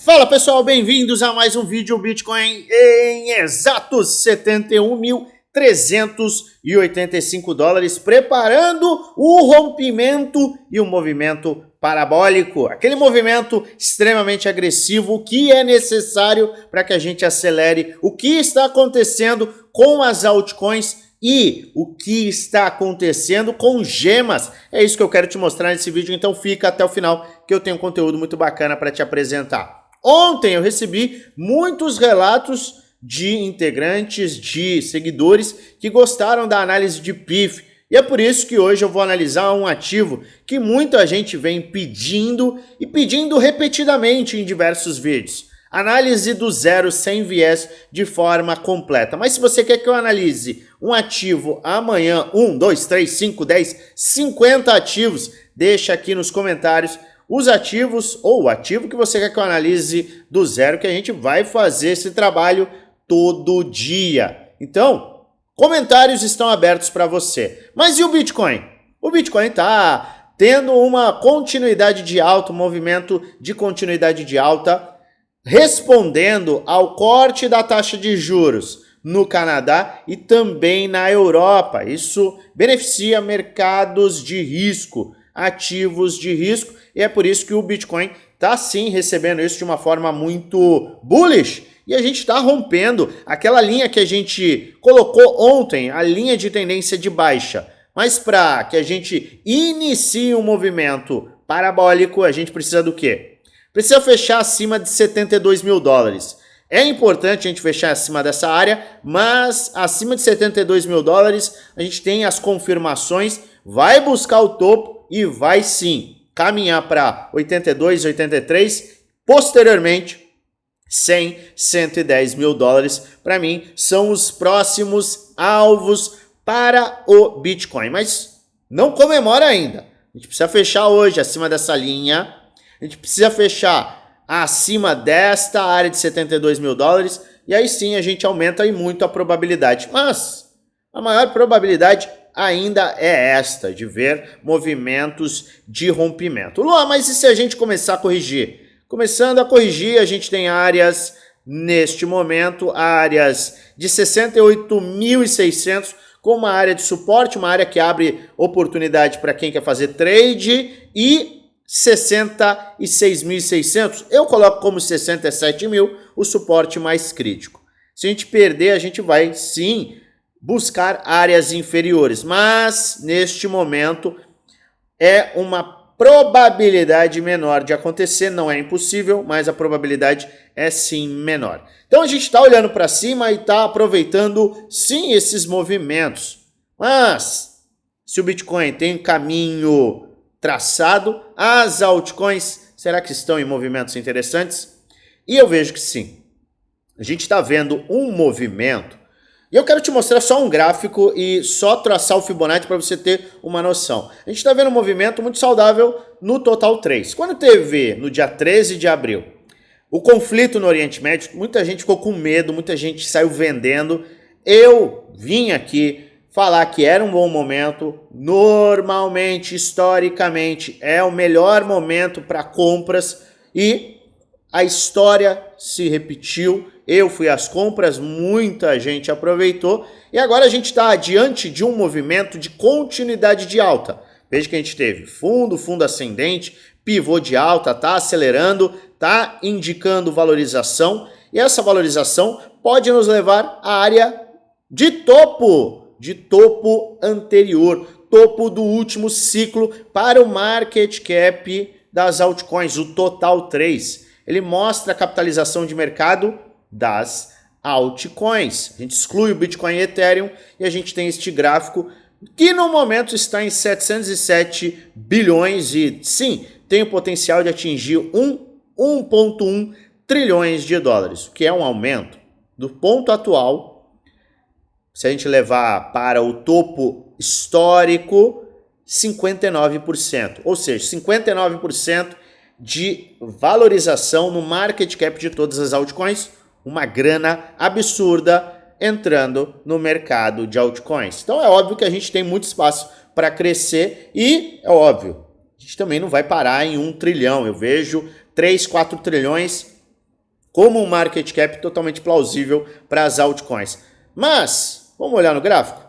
Fala pessoal, bem-vindos a mais um vídeo Bitcoin em exatos 71.385 dólares, preparando o rompimento e o movimento parabólico, aquele movimento extremamente agressivo que é necessário para que a gente acelere o que está acontecendo com as altcoins e o que está acontecendo com gemas. É isso que eu quero te mostrar nesse vídeo, então fica até o final que eu tenho um conteúdo muito bacana para te apresentar. Ontem eu recebi muitos relatos de integrantes, de seguidores que gostaram da análise de PIF. E é por isso que hoje eu vou analisar um ativo que muita gente vem pedindo e pedindo repetidamente em diversos vídeos. Análise do zero sem viés de forma completa. Mas se você quer que eu analise um ativo amanhã, 1, 2, 3, 5, 10, 50 ativos, deixa aqui nos comentários os ativos ou o ativo que você quer que eu analise do zero, que a gente vai fazer esse trabalho todo dia. Então, comentários estão abertos para você. Mas e o Bitcoin? O Bitcoin está tendo uma continuidade de alta, um movimento de continuidade de alta, respondendo ao corte da taxa de juros no Canadá e também na Europa. Isso beneficia mercados de risco, ativos de risco, e é por isso que o Bitcoin está sim recebendo isso de uma forma muito bullish, e a gente está rompendo aquela linha que a gente colocou ontem, a linha de tendência de baixa. Mas para que a gente inicie um movimento parabólico, a gente precisa do quê? Precisa fechar acima de 72 mil dólares. É importante a gente fechar acima dessa área, mas acima de 72 mil dólares a gente tem as confirmações, vai buscar o topo e vai sim caminhar para 82, 83, posteriormente 100, 110 mil dólares. Para mim são os próximos alvos para o Bitcoin, mas não comemora ainda. A gente precisa fechar hoje acima dessa linha, a gente precisa fechar acima desta área de 72 mil dólares, e aí sim a gente aumenta aí muito a probabilidade. Mas a maior probabilidade ainda é esta, de ver movimentos de rompimento. Luan, mas e se a gente começar a corrigir? Começando a corrigir, a gente tem áreas, neste momento, áreas de 68.600, com uma área de suporte, uma área que abre oportunidade para quem quer fazer trade, e 66.600, eu coloco como 67 mil o suporte mais crítico. Se a gente perder, a gente vai sim buscar áreas inferiores, mas neste momento é uma probabilidade menor de acontecer, não é impossível, mas a probabilidade é sim menor. Então a gente está olhando para cima e está aproveitando sim esses movimentos, mas se o Bitcoin tem um caminho traçado, as altcoins, será que estão em movimentos interessantes? E eu vejo que sim. A gente está vendo um movimento, e eu quero te mostrar só um gráfico e só traçar o Fibonacci para você ter uma noção. A gente está vendo um movimento muito saudável no Total 3. Quando teve, no dia 13 de abril, o conflito no Oriente Médio, muita gente ficou com medo, muita gente saiu vendendo. Eu vim aqui falar que era um bom momento, normalmente, historicamente, é o melhor momento para compras, e a história se repetiu. Eu fui às compras, muita gente aproveitou, e agora a gente está diante de um movimento de continuidade de alta. Veja que a gente teve fundo ascendente, pivô de alta, está acelerando, está indicando valorização, e essa valorização pode nos levar à área de topo anterior, topo do último ciclo para o market cap das altcoins, o Total 3. Ele mostra a capitalização de mercado das altcoins. A gente exclui o Bitcoin e Ethereum e a gente tem este gráfico que no momento está em 707 bilhões e sim, tem o potencial de atingir 1,1 trilhões de dólares, o que é um aumento do ponto atual. Se a gente levar para o topo histórico, 59%, ou seja, 59% de valorização no market cap de todas as altcoins, uma grana absurda entrando no mercado de altcoins. Então é óbvio que a gente tem muito espaço para crescer e é óbvio, a gente também não vai parar em 1 trilhão. Eu vejo 3, 4 trilhões como um market cap totalmente plausível para as altcoins. Mas, vamos olhar no gráfico?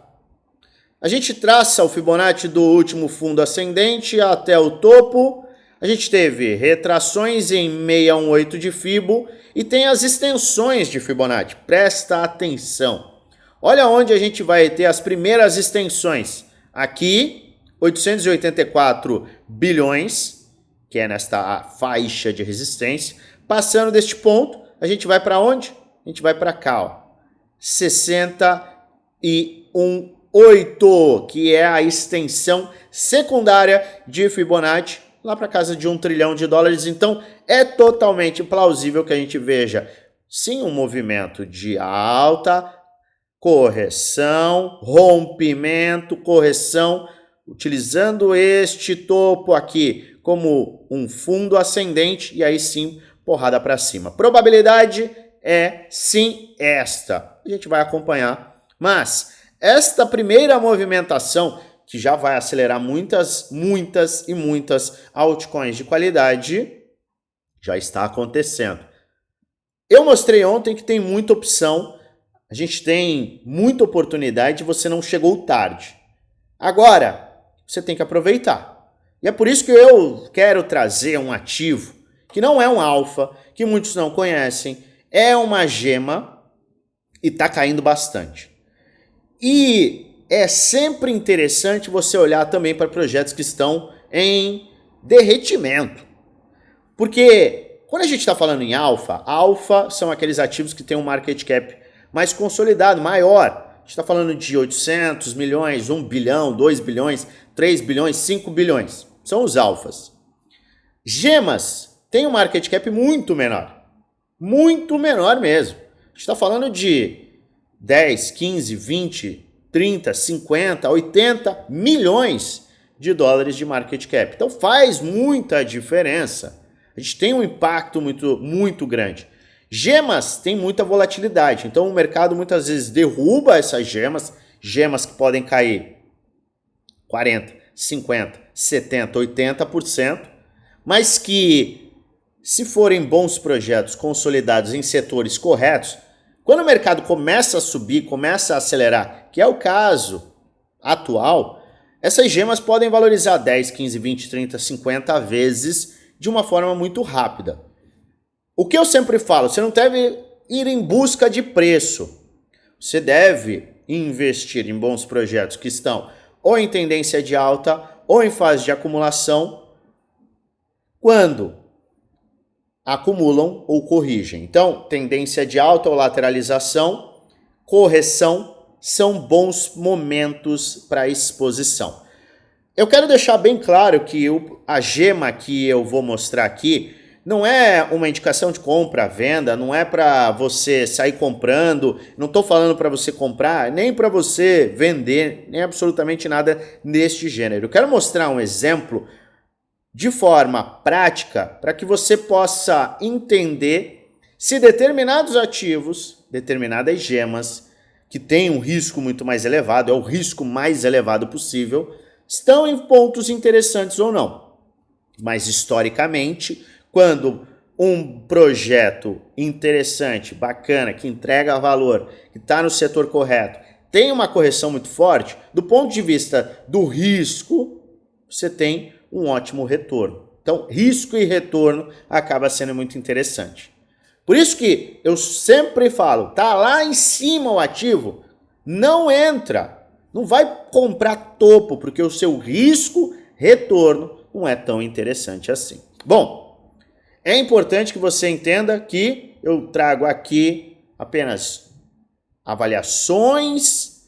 A gente traça o Fibonacci do último fundo ascendente até o topo. A gente teve retrações em 618 de Fibo e tem as extensões de Fibonacci. Presta atenção. Olha onde a gente vai ter as primeiras extensões. Aqui, 884 bilhões, que é nesta faixa de resistência. Passando deste ponto, a gente vai para onde? A gente vai para cá, ó. 61,8, que é a extensão secundária de Fibonacci, lá para casa de $1 trilhão. Então, é totalmente plausível que a gente veja, sim, um movimento de alta, correção, rompimento, correção, utilizando este topo aqui como um fundo ascendente e aí sim, porrada para cima. Probabilidade é sim esta. A gente vai acompanhar, mas esta primeira movimentação, que já vai acelerar muitas altcoins de qualidade, já está acontecendo. Eu mostrei ontem que tem muita opção, a gente tem muita oportunidade, você não chegou tarde. Agora, você tem que aproveitar. E é por isso que eu quero trazer um ativo que não é um alfa, que muitos não conhecem, é uma gema e está caindo bastante. E é sempre interessante você olhar também para projetos que estão em derretimento. Porque quando a gente está falando em alfa são aqueles ativos que têm um market cap mais consolidado, maior. A gente está falando de 800 milhões, 1 bilhão, 2 bilhões, 3 bilhões, 5 bilhões. São os alfas. Gemas têm um market cap muito menor. Muito menor mesmo. A gente está falando de 10, 15, 20, 30, 50, 80 milhões de dólares de market cap. Então faz muita diferença. A gente tem um impacto muito grande. Gemas têm muita volatilidade. Então o mercado muitas vezes derruba essas gemas que podem cair 40, 50, 70, 80%, mas que, se forem bons projetos consolidados em setores corretos, quando o mercado começa a subir, começa a acelerar, que é o caso atual, essas gemas podem valorizar 10, 15, 20, 30, 50 vezes de uma forma muito rápida. O que eu sempre falo, você não deve ir em busca de preço. Você deve investir em bons projetos que estão ou em tendência de alta ou em fase de acumulação, quando acumulam ou corrigem. Então, tendência de alta ou lateralização, correção, são bons momentos para exposição. Eu quero deixar bem claro que a gema que eu vou mostrar aqui não é uma indicação de compra, venda, não é para você sair comprando, não estou falando para você comprar, nem para você vender, nem absolutamente nada deste gênero. Eu quero mostrar um exemplo de forma prática para que você possa entender se determinados ativos, determinadas gemas, que têm um risco muito mais elevado, é o risco mais elevado possível, estão em pontos interessantes ou não. Mas historicamente, quando um projeto interessante, bacana, que entrega valor, que está no setor correto, tem uma correção muito forte, do ponto de vista do risco, você tem um ótimo retorno. Então, risco e retorno acaba sendo muito interessante. Por isso que eu sempre falo, tá lá em cima o ativo, não entra, não vai comprar topo, porque o seu risco, retorno, não é tão interessante assim. Bom, é importante que você entenda que eu trago aqui apenas avaliações,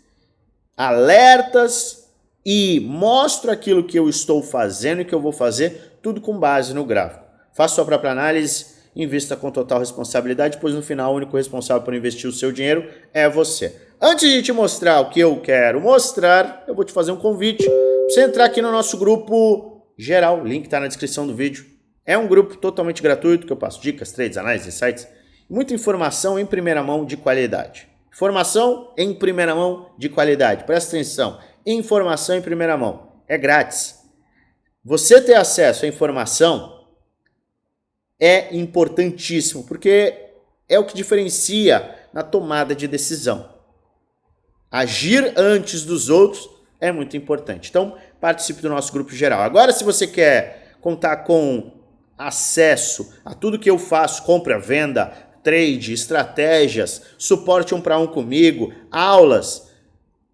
alertas e mostro aquilo que eu estou fazendo e que eu vou fazer, tudo com base no gráfico. Faça sua própria análise, invista com total responsabilidade, pois no final o único responsável por investir o seu dinheiro é você. Antes de te mostrar o que eu quero mostrar, eu vou te fazer um convite para você entrar aqui no nosso grupo geral, o link está na descrição do vídeo. É um grupo totalmente gratuito que eu passo dicas, trades, análises, insights, muita informação em primeira mão de qualidade. Informação em primeira mão de qualidade. Presta atenção, informação em primeira mão. É grátis. Você ter acesso à informação é importantíssimo, porque é o que diferencia na tomada de decisão. Agir antes dos outros é muito importante. Então, participe do nosso grupo geral. Agora, se você quer contar com acesso a tudo que eu faço, compra, venda, trade, estratégias, suporte 1 para 1 comigo, aulas,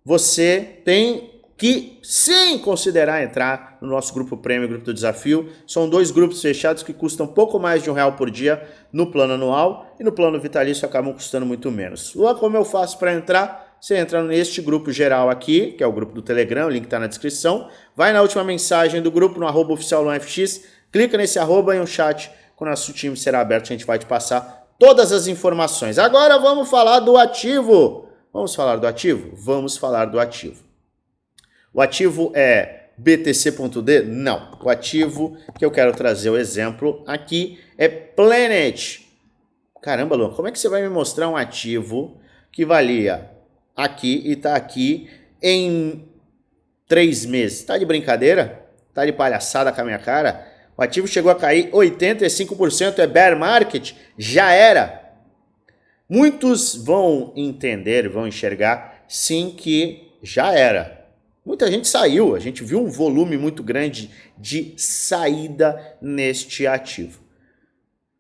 você tem que sim considerar entrar no nosso grupo Prêmio, Grupo do Desafio. São 2 grupos fechados que custam pouco mais de R$1 por dia no plano anual e no plano vitalício acabam custando muito menos. Luan, como eu faço para entrar? Você entra neste grupo geral aqui, que é o grupo do Telegram, o link está na descrição. Vai na última mensagem do grupo, no @oficialluanfx, clica nesse arroba e um chat com o nosso time será aberto, a gente vai te passar todas as informações. Agora vamos falar do ativo. Vamos falar do ativo? Vamos falar do ativo. O ativo é BTC.D? Não. O ativo que eu quero trazer o exemplo aqui é Planet. Caramba, Luan, como é que você vai me mostrar um ativo que valia aqui e tá aqui em 3 meses? Tá de brincadeira? Tá de palhaçada com a minha cara? O ativo chegou a cair 85%, é bear market? Já era. Muitos vão entender, vão enxergar, sim, que já era. Muita gente saiu, a gente viu um volume muito grande de saída neste ativo.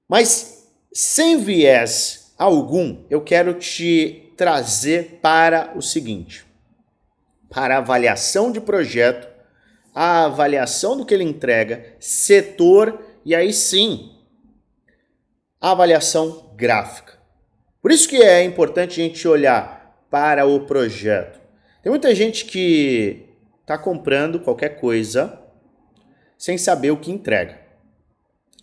Mas sem viés algum, eu quero te trazer para o seguinte, para a avaliação de projeto, a avaliação do que ele entrega, setor e aí sim, a avaliação gráfica. Por isso que é importante a gente olhar para o projeto. Tem muita gente que está comprando qualquer coisa sem saber o que entrega.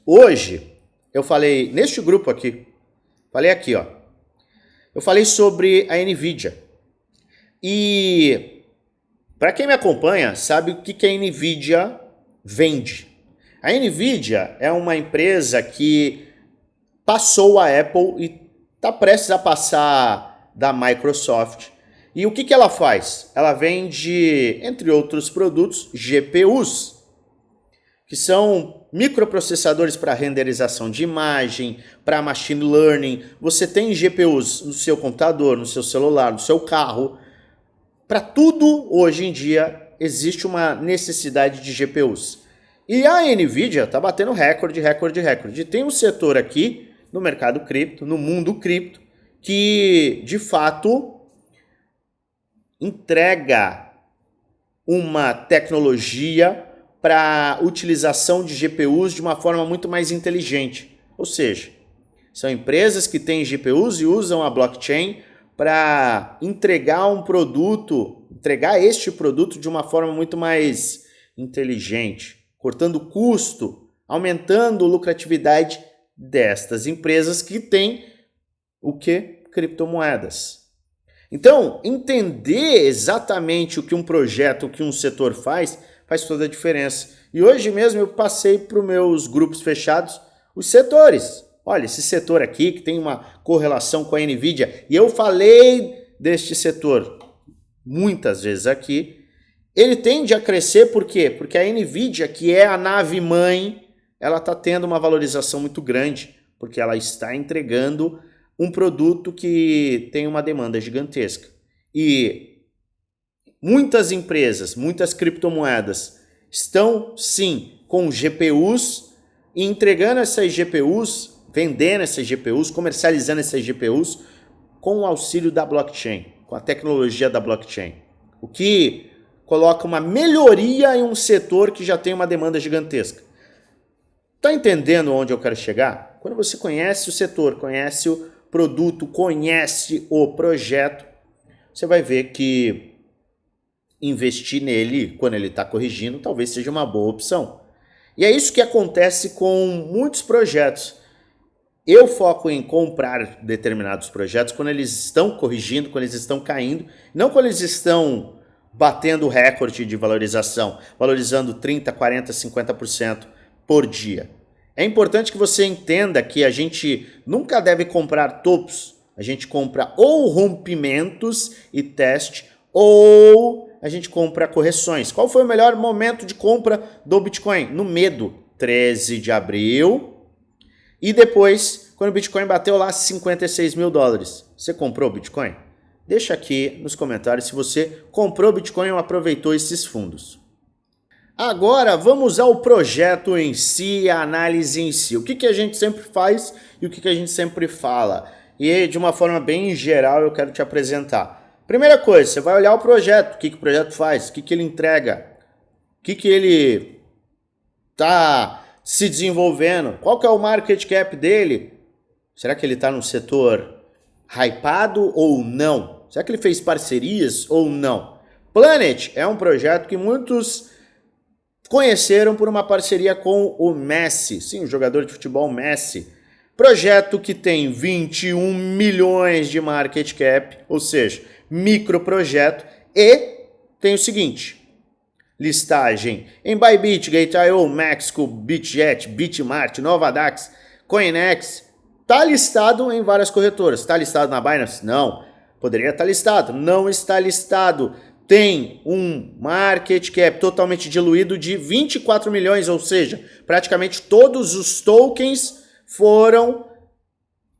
Hoje, eu falei neste grupo aqui, falei aqui, ó. Eu falei sobre a NVIDIA. E para quem me acompanha, sabe o que a NVIDIA vende. A NVIDIA é uma empresa que passou a Apple e está prestes a passar da Microsoft. E o que ela faz? Ela vende, entre outros produtos, GPUs, que são microprocessadores para renderização de imagem, para machine learning. Você tem GPUs no seu computador, no seu celular, no seu carro. Para tudo, hoje em dia, existe uma necessidade de GPUs. E a NVIDIA está batendo recorde. Tem um setor aqui no mercado cripto, no mundo cripto, que, de fato, entrega uma tecnologia para utilização de GPUs de uma forma muito mais inteligente. Ou seja, são empresas que têm GPUs e usam a blockchain para entregar este produto de uma forma muito mais inteligente, cortando custo, aumentando a lucratividade destas empresas que têm o que? Criptomoedas. Então, entender exatamente o que um projeto, o que um setor faz toda a diferença. E hoje mesmo eu passei para os meus grupos fechados os setores. Olha, esse setor aqui que tem uma correlação com a NVIDIA, e eu falei deste setor muitas vezes aqui, ele tende a crescer por quê? Porque a NVIDIA, que é a nave mãe, ela está tendo uma valorização muito grande, porque ela está entregando um produto que tem uma demanda gigantesca. E muitas empresas, muitas criptomoedas estão sim com GPUs e entregando essas GPUs, vendendo essas GPUs, comercializando essas GPUs com o auxílio da blockchain, com a tecnologia da blockchain. O que coloca uma melhoria em um setor que já tem uma demanda gigantesca. Está entendendo onde eu quero chegar? Quando você conhece o setor, conhece o produto, conhece o projeto, você vai ver que investir nele, quando ele está corrigindo, talvez seja uma boa opção. E é isso que acontece com muitos projetos. Eu foco em comprar determinados projetos quando eles estão corrigindo, quando eles estão caindo, não quando eles estão batendo recorde de valorização, valorizando 30%, 40%, 50% por dia. É importante que você entenda que a gente nunca deve comprar topos, a gente compra ou rompimentos e teste, ou a gente compra correções. Qual foi o melhor momento de compra do Bitcoin? No medo, 13 de abril. E depois, quando o Bitcoin bateu lá 56 mil dólares. Você comprou o Bitcoin? Deixa aqui nos comentários se você comprou Bitcoin ou aproveitou esses fundos. Agora vamos ao projeto em si, a análise em si. O que a gente sempre faz e o que a gente sempre fala. E de uma forma bem geral eu quero te apresentar. Primeira coisa, você vai olhar o projeto, o que o projeto faz, o que ele entrega, o que ele está se desenvolvendo, qual que é o market cap dele. Será que ele está no setor hypado ou não? Será que ele fez parcerias ou não? Planet é um projeto que muitos conheceram por uma parceria com o Messi. Sim, o jogador de futebol Messi. Projeto que tem 21 milhões de market cap, ou seja, microprojeto. E tem o seguinte, listagem em Bybit, Gate.io, Mexico, BitGet, Bitmart, Novadax, Coinex. Está listado em várias corretoras. Está listado na Binance? Não. Poderia estar listado. Não está listado. Tem um market cap totalmente diluído de 24 milhões, ou seja, praticamente todos os tokens foram,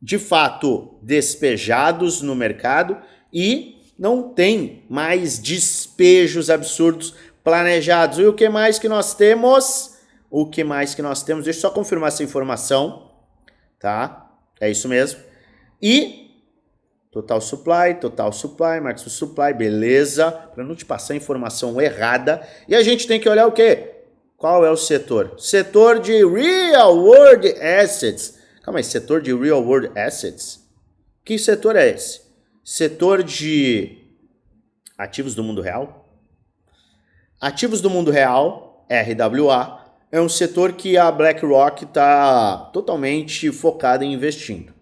de fato, despejados no mercado e não tem mais despejos absurdos planejados. E o que mais que nós temos? Deixa eu só confirmar essa informação, tá? É isso mesmo. E total supply, maximum supply, beleza. Para não te passar informação errada. E a gente tem que olhar o quê? Qual é o setor? Setor de Real World Assets. Calma aí, setor de Real World Assets? Que setor é esse? Setor de ativos do mundo real? Ativos do mundo real, RWA, é um setor que a BlackRock está totalmente focada em investindo.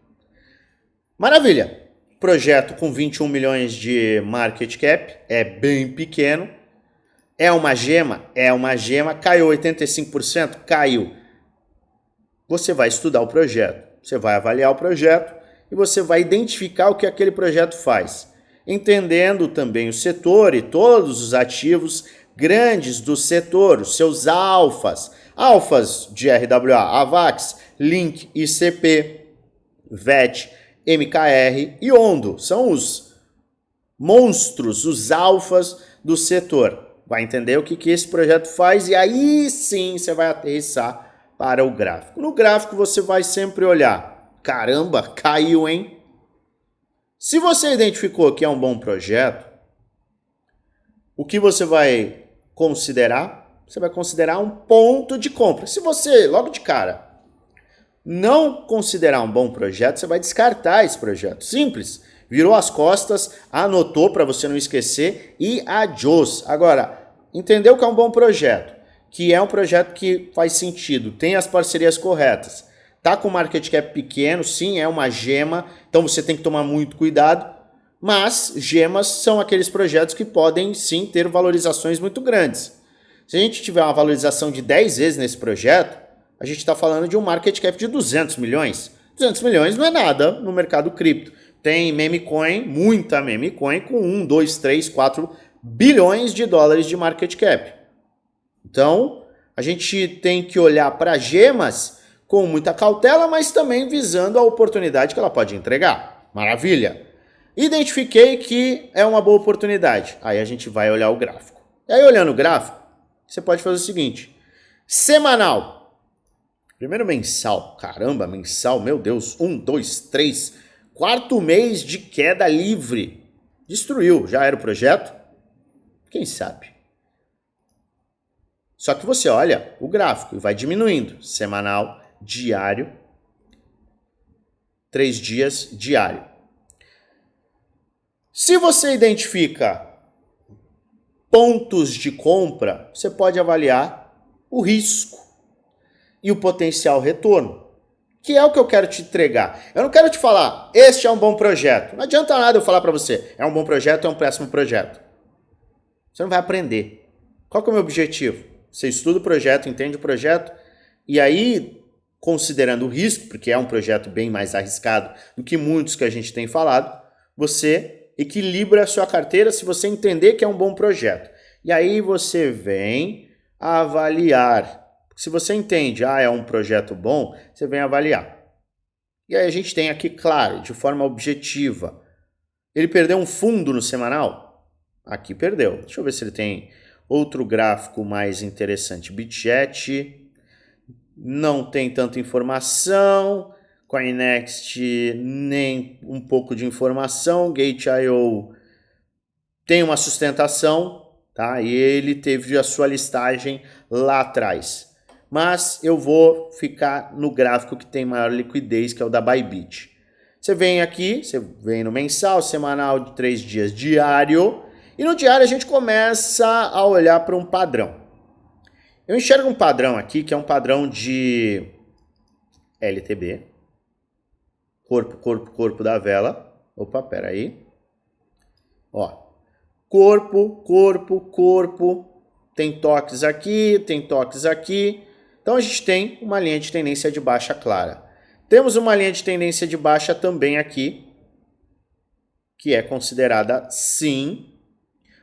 Maravilha! Projeto com 21 milhões de market cap, é bem pequeno. É uma gema? É uma gema. Caiu 85%? Caiu. Você vai estudar o projeto, você vai avaliar o projeto e você vai identificar o que aquele projeto faz. Entendendo também o setor e todos os ativos grandes do setor, os seus alfas. Alfas de RWA, AVAX, Link, ICP, VET, MKR e Ondo. São os monstros, os alfas do setor. Vai entender o que esse projeto faz e aí sim você vai aterrissar para o gráfico. No gráfico você vai sempre olhar, caramba, caiu, hein? Se você identificou que é um bom projeto, o que você vai considerar? Você vai considerar um ponto de compra. Se você, logo de cara, não considerar um bom projeto, você vai descartar esse projeto. Simples. Virou as costas, anotou para você não esquecer e adiós. Agora, entendeu que é um bom projeto, que é um projeto que faz sentido, tem as parcerias corretas, tá com market cap pequeno, sim, é uma gema, então você tem que tomar muito cuidado, mas gemas são aqueles projetos que podem sim ter valorizações muito grandes. Se a gente tiver uma valorização de 10 vezes nesse projeto, a gente está falando de um market cap de 200 milhões. 200 milhões não é nada no mercado cripto. Tem meme coin, muita meme coin, com 1, 2, 3, 4 bilhões de dólares de market cap. Então, a gente tem que olhar para gemas com muita cautela, mas também visando a oportunidade que ela pode entregar. Maravilha! Identifiquei que é uma boa oportunidade. Aí a gente vai olhar o gráfico. E aí, olhando o gráfico, você pode fazer o seguinte. Semanal. Primeiro mensal. Caramba, mensal, meu Deus. 1, 2, 3. Quarto mês de queda livre. Destruiu. Já era o projeto? Quem sabe? Só que você olha o gráfico e vai diminuindo. Semanal, diário, 3 dias, diário. Se você identifica pontos de compra, você pode avaliar o risco e o potencial retorno, que é o que eu quero te entregar. Eu não quero te falar, este é um bom projeto. Não adianta nada eu falar para você, é um bom projeto, é um péssimo projeto. Você não vai aprender. Qual que é o meu objetivo? Você estuda o projeto, entende o projeto, e aí, considerando o risco, porque é um projeto bem mais arriscado do que muitos que a gente tem falado, você equilibra a sua carteira se você entender que é um bom projeto. E aí você vem avaliar. Se você entende, é um projeto bom, você vem avaliar. E aí a gente tem aqui, claro, de forma objetiva. Ele perdeu um fundo no semanal? Aqui perdeu. Deixa eu ver se ele tem outro gráfico mais interessante. Bitget não tem tanta informação. Coinext nem um pouco de informação. Gate.io tem uma sustentação, tá? E ele teve a sua listagem lá atrás. Mas eu vou ficar no gráfico que tem maior liquidez, que é o da Bybit. Você vem aqui, você vem no mensal, semanal, de 3 dias, diário. E no diário a gente começa a olhar para um padrão. Eu enxergo um padrão aqui, que é um padrão de LTB. Corpo, corpo, corpo da vela. Opa, peraí. Ó. Corpo, corpo, corpo. Tem toques aqui, tem toques aqui. Então a gente tem uma linha de tendência de baixa clara. Temos uma linha de tendência de baixa também aqui, que é considerada sim,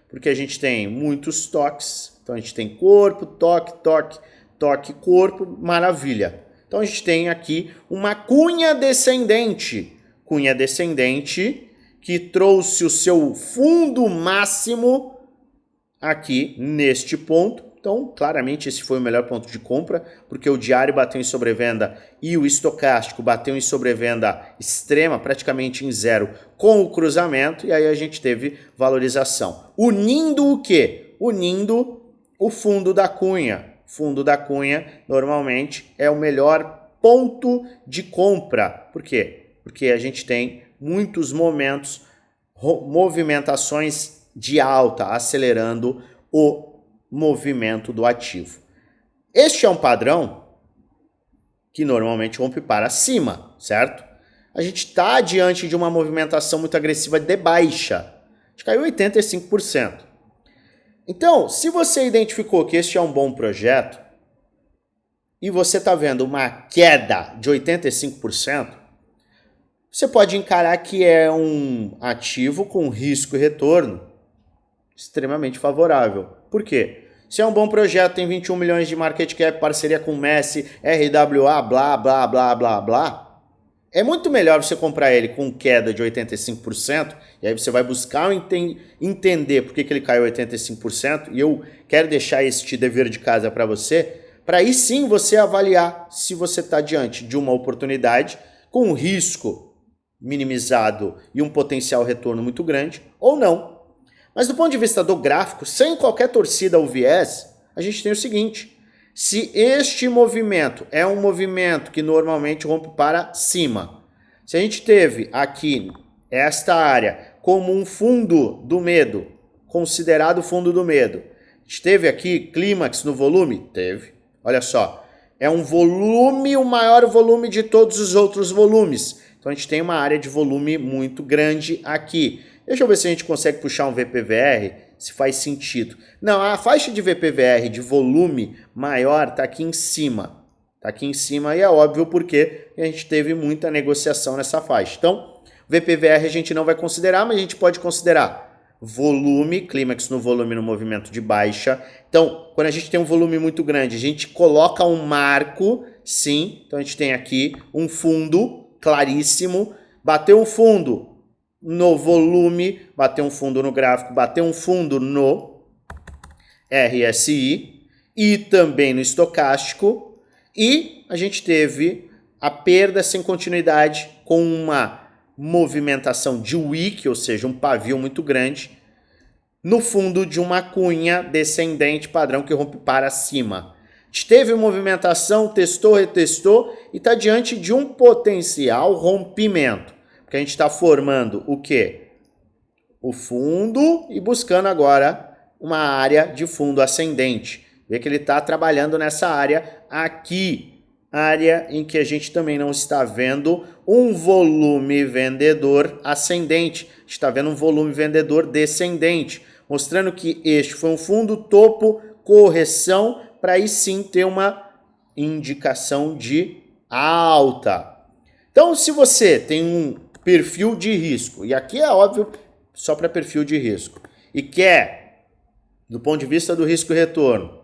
porque a gente tem muitos toques. Então a gente tem corpo, toque, toque, toque, corpo, maravilha. Então a gente tem aqui uma cunha descendente. Cunha descendente que trouxe o seu fundo máximo aqui neste ponto. Então, claramente, esse foi o melhor ponto de compra, porque o diário bateu em sobrevenda e o estocástico bateu em sobrevenda extrema, praticamente em zero, com o cruzamento, e aí a gente teve valorização. Unindo o quê? Unindo o fundo da cunha. Fundo da cunha, normalmente, é o melhor ponto de compra. Por quê? Porque a gente tem muitos momentos, movimentações de alta, acelerando o movimento do ativo. Este é um padrão que normalmente rompe para cima, certo? A gente está diante de uma movimentação muito agressiva de baixa. A gente caiu 85%. Então, se você identificou que este é um bom projeto e você está vendo uma queda de 85%, você pode encarar que é um ativo com risco e retorno extremamente favorável. Por quê? Se é um bom projeto, tem 21 milhões de market cap, parceria com Messi, RWA, blá, blá, blá, blá, blá. É muito melhor você comprar ele com queda de 85%, e aí você vai buscar entender por que ele caiu 85%, e eu quero deixar este dever de casa para você, para aí sim você avaliar se você está diante de uma oportunidade com um risco minimizado e um potencial retorno muito grande, ou não. Mas do ponto de vista do gráfico, sem qualquer torcida ou viés, a gente tem o seguinte: se este movimento é um movimento que normalmente rompe para cima, se a gente teve aqui esta área como um fundo do medo, considerado fundo do medo, a gente teve aqui clímax no volume? Teve. Olha só, é um volume, o maior volume de todos os outros volumes. Então a gente tem uma área de volume muito grande aqui. Deixa eu ver se a gente consegue puxar um VPVR, se faz sentido. Não, a faixa de VPVR de volume maior está aqui em cima. Está aqui em cima e é óbvio porque a gente teve muita negociação nessa faixa. Então, VPVR a gente não vai considerar, mas a gente pode considerar volume, clímax no volume no movimento de baixa. Então, quando a gente tem um volume muito grande, a gente coloca um marco, sim. Então, a gente tem aqui um fundo claríssimo. Bateu um fundo no volume, bateu um fundo no gráfico, bateu um fundo no RSI e também no estocástico, e a gente teve a perda sem continuidade com uma movimentação de wick, ou seja, um pavio muito grande, no fundo de uma cunha descendente padrão que rompe para cima. A gente teve movimentação, testou, retestou e está diante de um potencial rompimento. Porque a gente está formando o quê? O fundo e buscando agora uma área de fundo ascendente. Vê que ele está trabalhando nessa área aqui. Área em que a gente também não está vendo um volume vendedor ascendente. A gente está vendo um volume vendedor descendente. Mostrando que este foi um fundo topo, correção, para aí sim ter uma indicação de alta. Então, se você tem um perfil de risco, e aqui é óbvio só para perfil de risco, e quer, do ponto de vista do risco e retorno,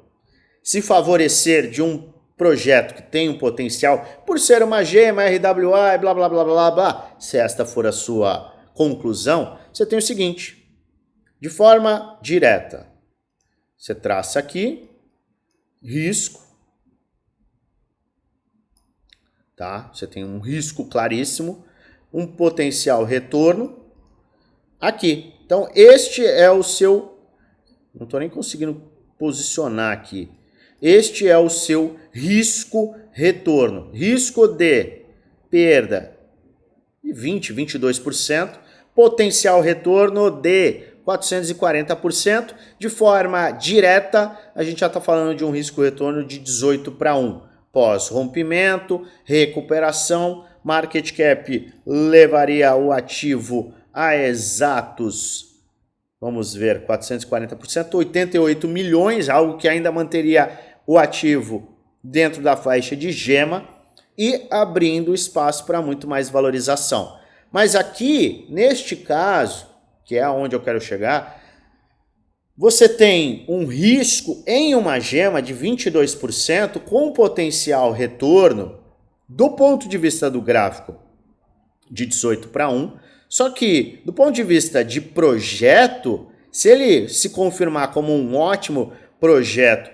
se favorecer de um projeto que tem um potencial, por ser uma gema, RWA, blá, blá, blá, blá, blá, se esta for a sua conclusão, você tem o seguinte, de forma direta, você traça aqui, risco, tá? Você tem um risco claríssimo, um potencial retorno aqui. Então, este é o seu... Não estou nem conseguindo posicionar aqui. Este é o seu risco-retorno. Risco de perda de 20%, 22%. Potencial retorno de 440%. De forma direta, a gente já está falando de um risco-retorno de 18:1. Pós-rompimento, recuperação, market cap levaria o ativo a exatos, vamos ver, 440%, 88 milhões, algo que ainda manteria o ativo dentro da faixa de gema e abrindo espaço para muito mais valorização. Mas aqui, neste caso, que é aonde eu quero chegar, você tem um risco em uma gema de 22% com potencial retorno do ponto de vista do gráfico de 18:1, só que do ponto de vista de projeto, se ele se confirmar como um ótimo projeto,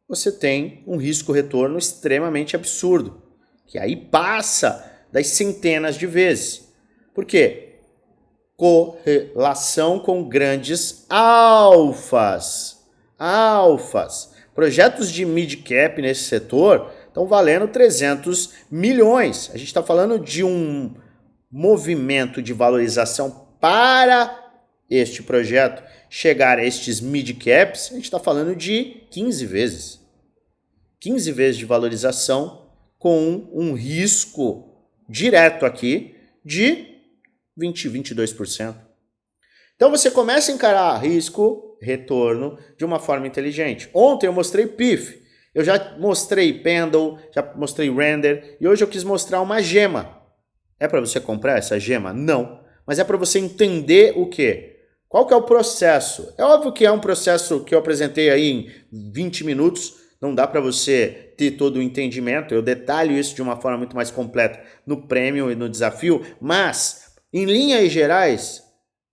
você tem um risco-retorno extremamente absurdo, que aí passa das centenas de vezes. Por quê? Correlação com grandes alfas. Projetos de mid-cap nesse setor estão valendo 300 milhões. A gente está falando de um movimento de valorização para este projeto chegar a estes mid-caps, a gente está falando de 15 vezes. 15 vezes de valorização com um risco direto aqui de 20%, 22%. Então você começa a encarar risco, retorno de uma forma inteligente. Ontem eu mostrei PIF, eu já mostrei Pendle, já mostrei Render e hoje eu quis mostrar uma gema. É para você comprar essa gema? Não. Mas é para você entender o quê? Qual que é o processo? É óbvio que é um processo que eu apresentei aí em 20 minutos, não dá para você ter todo o entendimento, eu detalho isso de uma forma muito mais completa no prêmio e no desafio, mas em linhas gerais,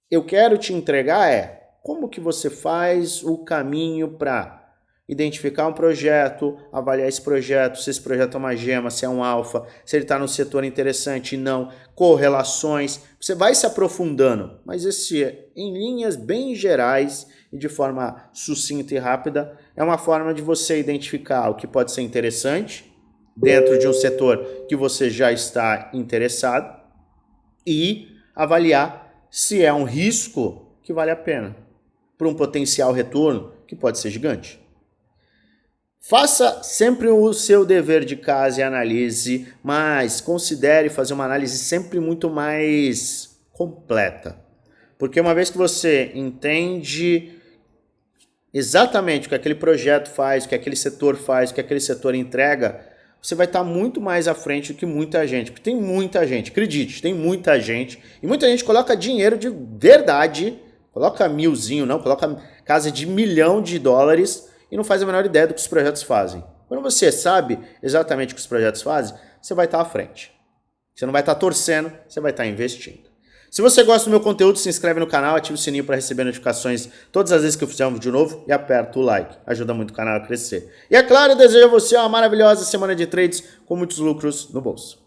eu quero te entregar como que você faz o caminho para identificar um projeto, avaliar esse projeto, se esse projeto é uma gema, se é um alfa, se ele está no setor interessante e não, correlações. Você vai se aprofundando, mas esse, em linhas bem gerais e de forma sucinta e rápida, é uma forma de você identificar o que pode ser interessante dentro de um setor que você já está interessado e avaliar se é um risco que vale a pena para um potencial retorno que pode ser gigante. Faça sempre o seu dever de casa e analise, mas considere fazer uma análise sempre muito mais completa. Porque uma vez que você entende exatamente o que aquele projeto faz, o que aquele setor faz, o que aquele setor entrega, você vai estar muito mais à frente do que muita gente. Porque tem muita gente, acredite, tem muita gente. E muita gente coloca dinheiro de verdade, coloca milzinho, não, coloca casa de $1 milhão e não faz a menor ideia do que os projetos fazem. Quando você sabe exatamente o que os projetos fazem, você vai estar à frente. Você não vai estar torcendo, você vai estar investindo. Se você gosta do meu conteúdo, se inscreve no canal, ativa o sininho para receber notificações todas as vezes que eu fizer um vídeo novo e aperta o like. Ajuda muito o canal a crescer. E é claro, eu desejo a você uma maravilhosa semana de trades com muitos lucros no bolso.